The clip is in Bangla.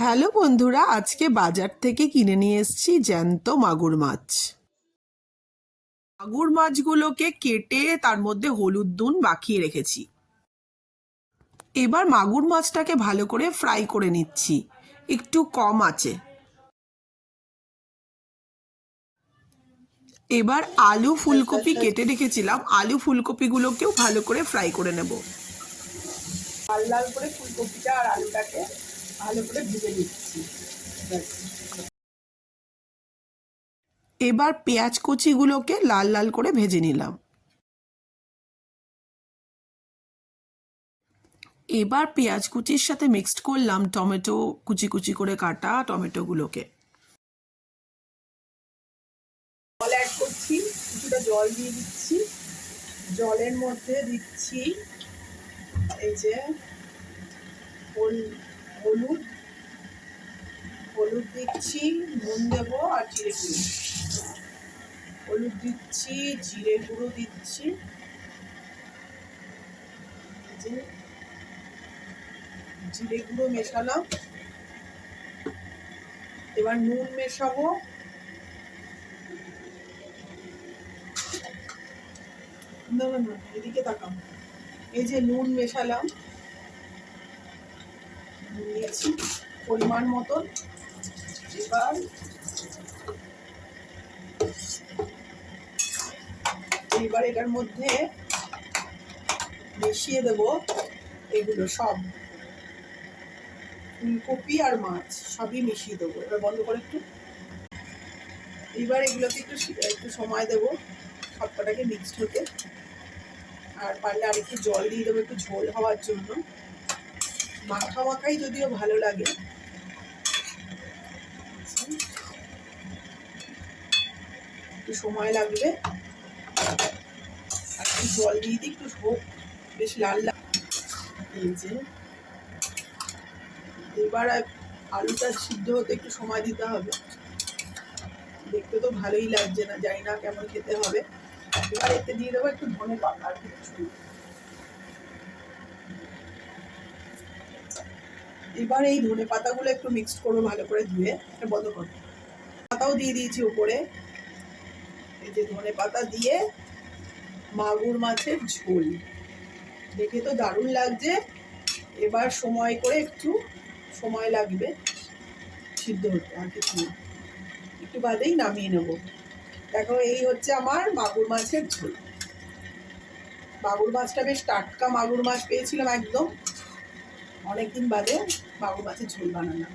হ্যালো বন্ধুরা, আজকে বাজার থেকে কিনে নিয়ে এসেছি জ্যান্ত মাগুর মাছ। মাগুর মাছগুলোকে কেটে তার মধ্যে হলুদ নুন মাখিয়ে রেখেছি। এবার মাগুর মাছটাকে ভালো করে ফ্রাই করে নিচ্ছি একটু কম আঁচে। এবার আলু ফুলকপি কেটে রেখেছিলাম, আলু ফুলকপিগুলোকেও ভালো করে ফ্রাই করে নেব। লাল লাল করে ফুলকপিটা আর আলুটাকে ভালো করে ভেজে নিচ্ছি। এবার পেঁয়াজ কুচিগুলোকে লাল লাল করে ভেজে নিলাম। এবার পেঁয়াজ কুচির সাথে মিক্সড করলাম টমেটো, কুচি কুচি করে কাটা টমেটোগুলোকে। জল অ্যাড করছি, কিছুটা জল দিয়ে দিচ্ছি। জলের মধ্যে দিচ্ছি এই যে হলুদ হলুদ দিচ্ছি, নুন দেবো আর জিরে গুঁড়ো। হলুদ দিচ্ছি, জিরে গুঁড়ো দিচ্ছি, জিরে গুঁড়ো মেশালাম। এবার নুন মেশাবো। না না না, এদিকে তাকাম। এই যে নুন মেশালাম, নিয়েছি পরিমাণ মতন। এবার এটার মধ্যে মিশিয়ে দেব এগুলো সব, ফুলকপি আর মাছ সবই মিশিয়ে দেবো। এবার বন্ধ করে একটু। এবার এগুলোকে একটু সময় দেবো সবকটাকে মিক্সড হতে। আর পারলে আর একটু জল দিয়ে দেবো একটু ঝোল হওয়ার জন্য। মাখা মাখাই যদিও ভালো লাগে, একটু সময় লাগবে। আর একটু জল দিয়ে দিই, একটু হোক বেশ লাল লাল। এই যে এবার আলুটা সিদ্ধ হতে একটু সময় দিতে হবে। দেখতে তো ভালোই লাগছে না, জানি না কেমন খেতে হবে। এবার এতে দিয়ে দেবো একটু ধনে পাতা আর কিছু। এবার এই ধনে পাতাগুলো একটু মিক্সড করবো ভালো করে ধুয়ে। এটা বন্ধ করবো। পাতাও দিয়ে দিয়েছি উপরে। এই যে ধনে পাতা দিয়ে মাগুর মাছের ঝোল, দেখে তো দারুণ লাগছে। এবার সময় করে একটু সময় লাগবে সিদ্ধ হতে, আর কিছু না। একটু বাদেই নামিয়ে নেব। দেখো, এই হচ্ছে আমার মাগুর মাছের ঝোল। মাগুর মাছটা বেশ টাটকা মাগুর মাছ পেয়েছিলাম একদম, অনেকদিন বাদে মাগুর মাছের ঝোল বানালাম।